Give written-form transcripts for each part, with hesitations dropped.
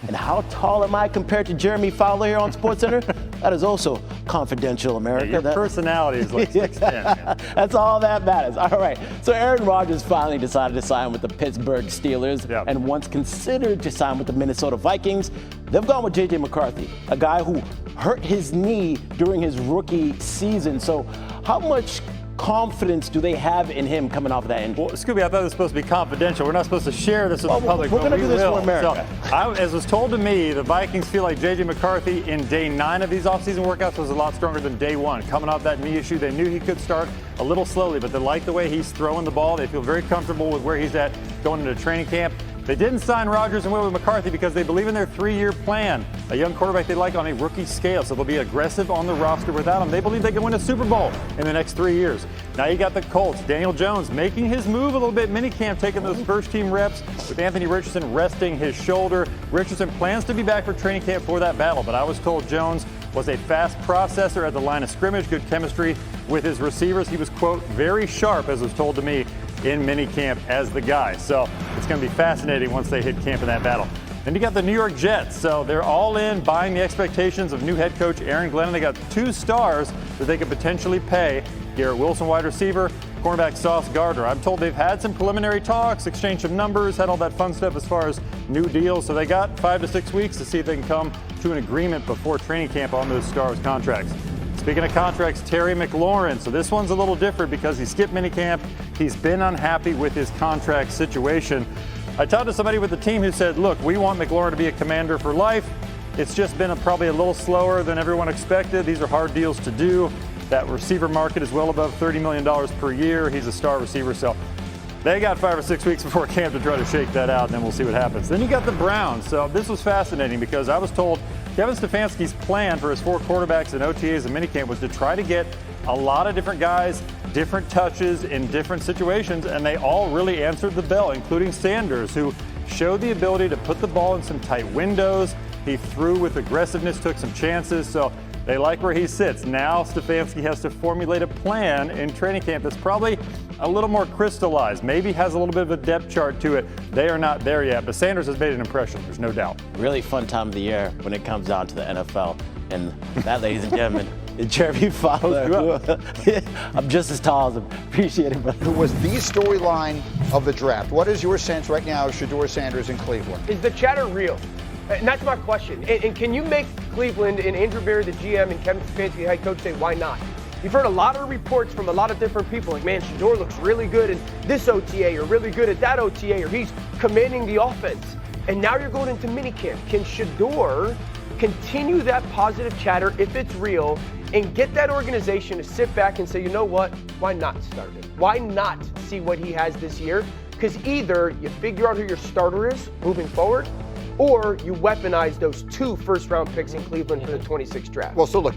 And how tall am I compared to Jeremy Fowler here on SportsCenter? That is also confidential, America. Your personality is like 6'10", man. That's all that matters. All right. So Aaron Rodgers finally decided to sign with the Pittsburgh Steelers and once considered to sign with the Minnesota Vikings. They've gone with J.J. McCarthy, a guy who hurt his knee during his rookie season. So how much confidence do they have in him coming off of that injury? Well, Scooby, I thought it was supposed to be confidential. We're not supposed to share this with the public. We're going to do this for America. So, as was told to me, the Vikings feel like J.J. McCarthy in day 9 of these offseason workouts was a lot stronger than day 1. Coming off that knee issue, they knew he could start a little slowly, but they like the way he's throwing the ball. They feel very comfortable with where he's at going into training camp. They didn't sign Rodgers and went with McCarthy because they believe in their 3-year plan. A young quarterback they like on a rookie scale, so they'll be aggressive on the roster without him. They believe they can win a Super Bowl in the next 3 years. Now you got the Colts. Daniel Jones making his move a little bit. Minicamp taking those first-team reps with Anthony Richardson resting his shoulder. Richardson plans to be back for training camp for that battle, but I was told Jones was a fast processor at the line of scrimmage, good chemistry with his receivers. He was, quote, very sharp, as was told to me, in minicamp as the guy. So it's going to be fascinating once they hit camp in that battle. Then you got the New York Jets. So they're all in, buying the expectations of new head coach Aaron Glenn. They got 2 stars that they could potentially pay. Garrett Wilson, wide receiver, cornerback Sauce Gardner. I'm told they've had some preliminary talks, exchanged some numbers, had all that fun stuff as far as new deals. So they got 5 to 6 weeks to see if they can come to an agreement before training camp on those stars contracts. Speaking of contracts, Terry McLaurin. So this one's a little different because he skipped minicamp. He's been unhappy with his contract situation. I talked to somebody with the team who said, look, we want McLaurin to be a Commander for life. It's just been probably a little slower than everyone expected. These are hard deals to do. That receiver market is well above $30 million per year. He's a star receiver. So they got 5 or 6 weeks before camp to try to shake that out, and then we'll see what happens. Then you got the Browns. So this was fascinating because I was told Kevin Stefanski's plan for his 4 quarterbacks and OTAs and minicamp was to try to get a lot of different guys, different touches in different situations, and they all really answered the bell, including Sanders, who showed the ability to put the ball in some tight windows. He threw with aggressiveness, took some chances, so they like where he sits. Now Stefanski has to formulate a plan in training camp that's probably a little more crystallized, maybe has a little bit of a depth chart to it. They are not there yet, but Sanders has made an impression, there's no doubt. Really fun time of the year when it comes down to the NFL. And that, ladies and gentlemen, is Jeremy Fowler. I'm just as tall as him. Appreciate it, brother. Who was the storyline of the draft? What is your sense right now of Shedeur Sanders in Cleveland? Is the chatter real? And that's my question. And can you make Cleveland and Andrew Berry, the GM, and Kevin Stefanski, head coach, say, why not? You've heard a lot of reports from a lot of different people, like, man, Shedeur looks really good in this OTA or really good at that OTA, or he's commanding the offense. And now you're going into minicamp. Can Shedeur continue that positive chatter, if it's real, and get that organization to sit back and say, you know what, why not start him? Why not see what he has this year? Because either you figure out who your starter is moving forward, or you weaponize those 2 first-round picks in Cleveland for the 26th draft. Well, so look,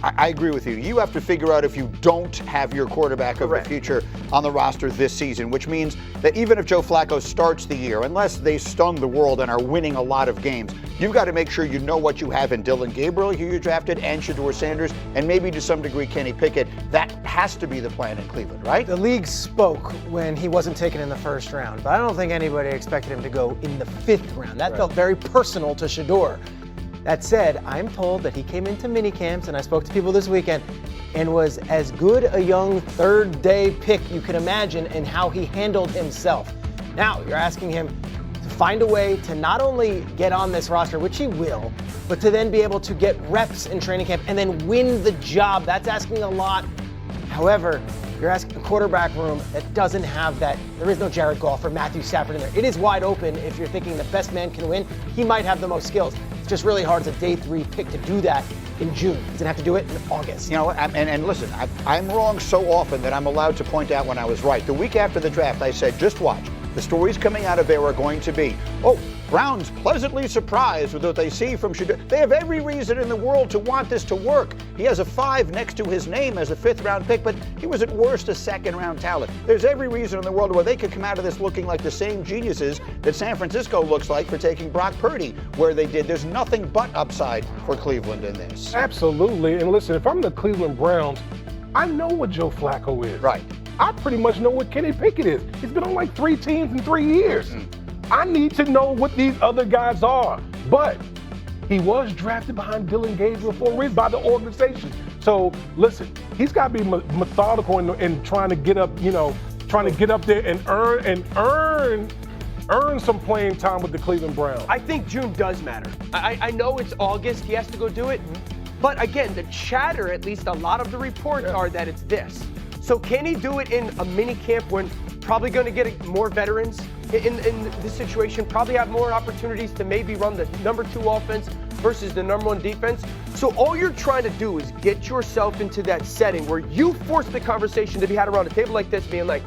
I agree with you. You have to figure out if you don't have your quarterback of the future on the roster this season, which means that even if Joe Flacco starts the year, unless they stun the world and are winning a lot of games, you've got to make sure you know what you have in Dylan Gabriel, who you drafted, and Shedeur Sanders, and maybe to some degree Kenny Pickett. That has to be the plan in Cleveland, right? The league spoke when he wasn't taken in the first round, but I don't think anybody expected him to go in the 5th round. That felt very personal to Shedeur. That said, I'm told that he came into minicamps, and I spoke to people this weekend, and was as good a young 3rd-day pick you can imagine in how he handled himself. Now, you're asking him to find a way to not only get on this roster, which he will, but to then be able to get reps in training camp and then win the job. That's asking a lot. However, you're asking a quarterback room that doesn't have that. There is no Jared Goff or Matthew Stafford in there. It is wide open if you're thinking the best man can win. He might have the most skills. It's just really hard as a day 3 pick to do that in June. He's going to have to do it in August. You know, and listen, I'm wrong so often that I'm allowed to point out when I was right. The week after the draft, I said, just watch. The stories coming out of there are going to be, oh, Browns pleasantly surprised with what they see from Shedeur. They have every reason in the world to want this to work. He has a 5 next to his name as a 5th-round pick, but he was at worst a 2nd-round talent. There's every reason in the world where they could come out of this looking like the same geniuses that San Francisco looks like for taking Brock Purdy where they did. There's nothing but upside for Cleveland in this. Absolutely. And listen, if I'm the Cleveland Browns, I know what Joe Flacco is. Right. I pretty much know what Kenny Pickett is. He's been on like 3 teams in 3 years. I need to know what these other guys are. But he was drafted behind Dylan Gabriel for a reason by the organization. So listen, he's got to be methodical in trying to get up, trying to get up there and earn some playing time with the Cleveland Browns. I think June does matter. I know it's August, he has to go do it. But again, the chatter, at least a lot of the reports are that it's this. So can he do it in a mini camp when probably going to get more veterans in this situation, probably have more opportunities to maybe run the number 2 offense versus the number 1 defense? So all you're trying to do is get yourself into that setting where you force the conversation to be had around a table like this, being like,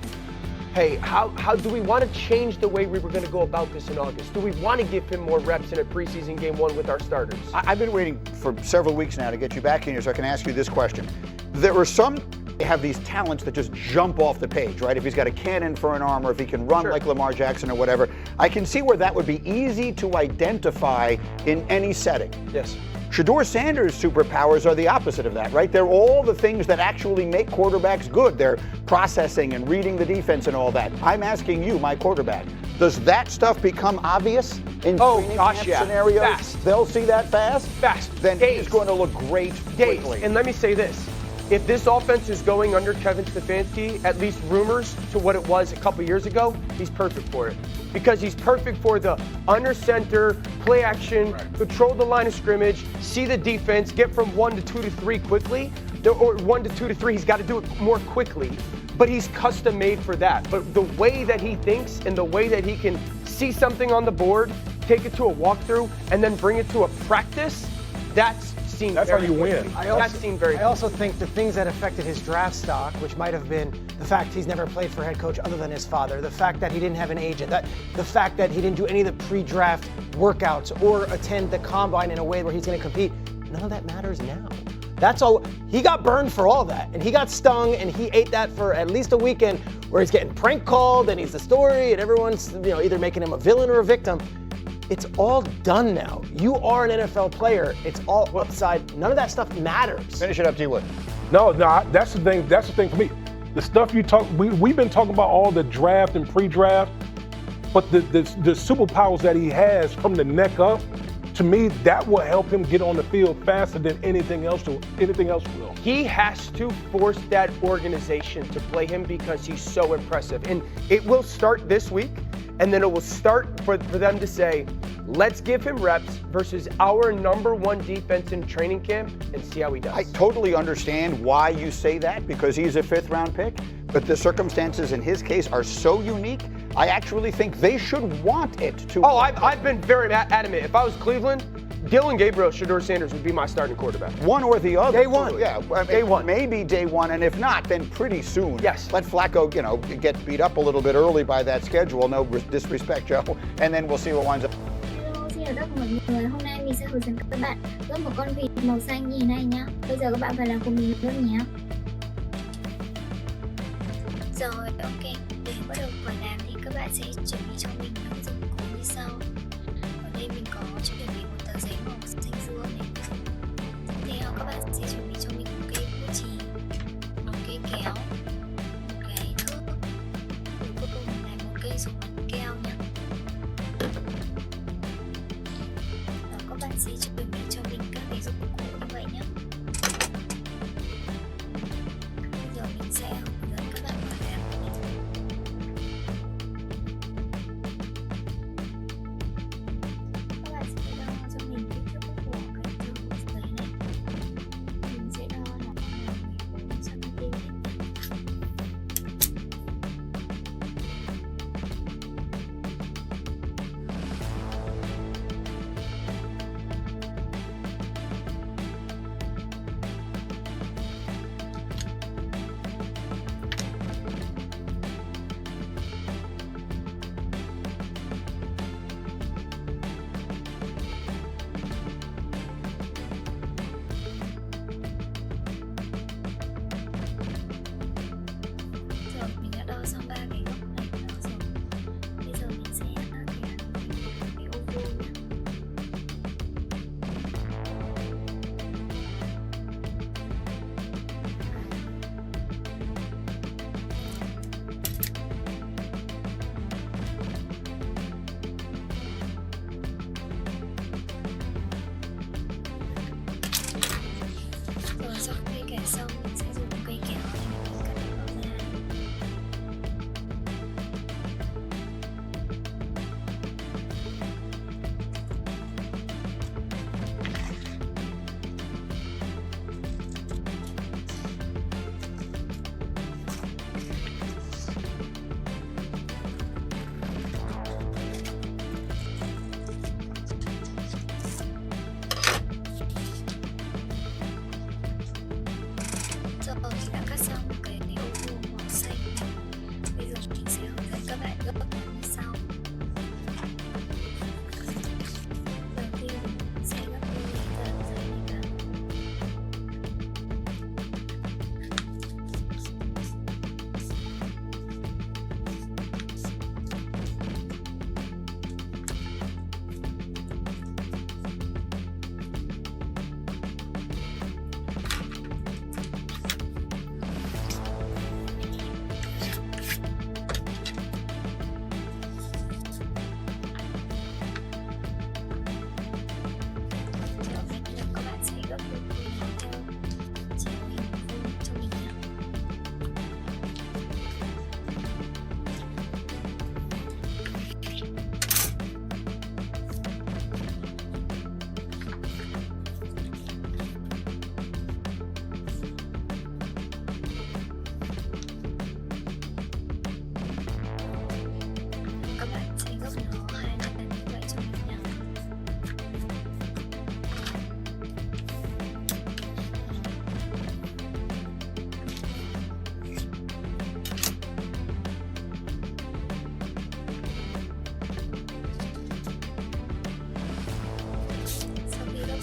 hey, how do we want to change the way we were going to go about this in August? Do we want to give him more reps in a preseason game 1 with our starters? I've been waiting for several weeks now to get you back in here so I can ask you this question. There are some have these talents that just jump off the page, right? If he's got a cannon for an arm or if he can run like Lamar Jackson or whatever, I can see where that would be easy to identify in any setting. Yes. Shedeur Sanders' superpowers are the opposite of that, right? They're all the things that actually make quarterbacks good. They're processing and reading the defense and all that. I'm asking you, my quarterback, does that stuff become obvious in training camp scenarios? Fast. They'll see that fast? Fast. Then he's going to look great quickly. And let me say this. If this offense is going under Kevin Stefanski, at least rumors to what it was a couple years ago, he's perfect for it. Because he's perfect for the under center, play action, control the line of scrimmage, see the defense, get from 1 to 2 to 3 quickly, or 1 to 2 to 3, he's got to do it more quickly. But he's custom made for that. But the way that he thinks and the way that he can see something on the board, take it to a walkthrough, and then bring it to a practice, that's how you win. I also think the things that affected his draft stock, which might have been the fact he's never played for a head coach other than his father, the fact that he didn't have an agent, the fact that he didn't do any of the pre-draft workouts or attend the combine in a way where he's going to compete, none of that matters now. That's all. He got burned for all that, and he got stung, and he ate that for at least a weekend where he's getting prank called, and he's the story, and everyone's either making him a villain or a victim. It's all done now. You are an NFL player. It's all upside. None of that stuff matters. Finish it up, T-Wood. No, that's the thing. That's the thing for me. The stuff you talk, we've been talking about all the draft and pre-draft, but the superpowers that he has from the neck up, to me, that will help him get on the field faster than anything else will. He has to force that organization to play him because he's so impressive. And it will start this week, and then it will start for them to say, let's give him reps versus our number 1 defense in training camp and see how he does. I totally understand why you say that, because he's a 5th-round pick, but the circumstances in his case are so unique, I actually think they should want it to. Oh, I've been very adamant. If I was Cleveland, Dylan Gabriel, Shedeur Sanders would be my starting quarterback. One or the other. Day 1. Yeah, day 1. Maybe day 1, and if not, then pretty soon. Yes. Let Flacco, get beat up a little bit early by that schedule. No disrespect, Joe. And then we'll see what winds up. Xin chào tất cả mọi người. Hôm nay mình sẽ hướng dẫn các bạn gấp một con vịt màu xanh như thế này nhá. Bây giờ các bạn phải làm cùng mình luôn nhé. Rồi, ok. Để bắt đầu phải làm thì các bạn sẽ chuẩn bị cho mình những dụng cụ như sau. Ở đây mình có chuẩn bị một tờ giấy màu xanh dương này. Tiếp theo các bạn sẽ chuẩn bị cho mình một cây bút chì, một cây kéo, một cái thước, và cuối cùng là một cây súng bắn keo nhé. Đó, các bạn sẽ chuẩn bị cho mình các cái dụng cụ như vậy nhé. Bây giờ mình sẽ hướng dẫn các bạn vào làm. Các bạn sẽ đo cho mình kích thước của cái tờ giấy này. Mình sẽ đo là 14 cm.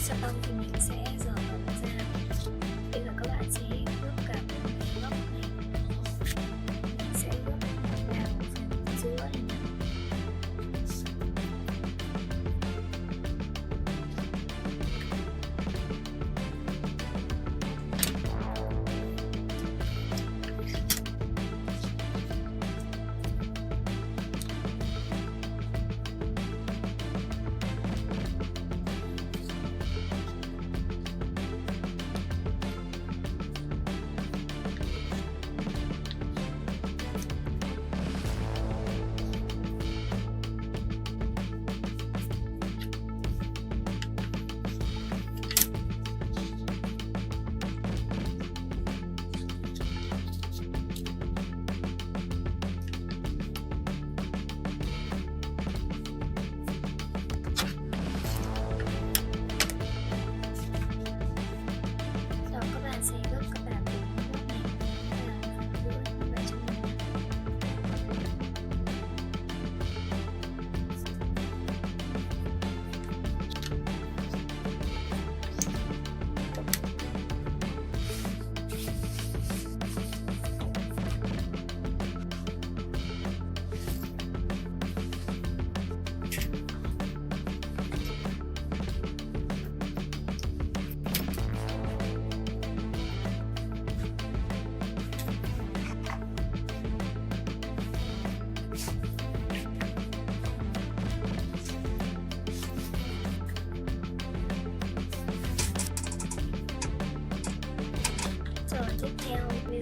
sau thì mình sẽ dở nó ra. Bây giờ các bạn sẽ gấp cả một cái góc này. Mình sẽ gấp vào phần giữa này nhé. Sau các bạn sẽ gấp các bạn bốn góc này vào phần giữa như vậy cho mình nhé. Rồi tiếp theo bây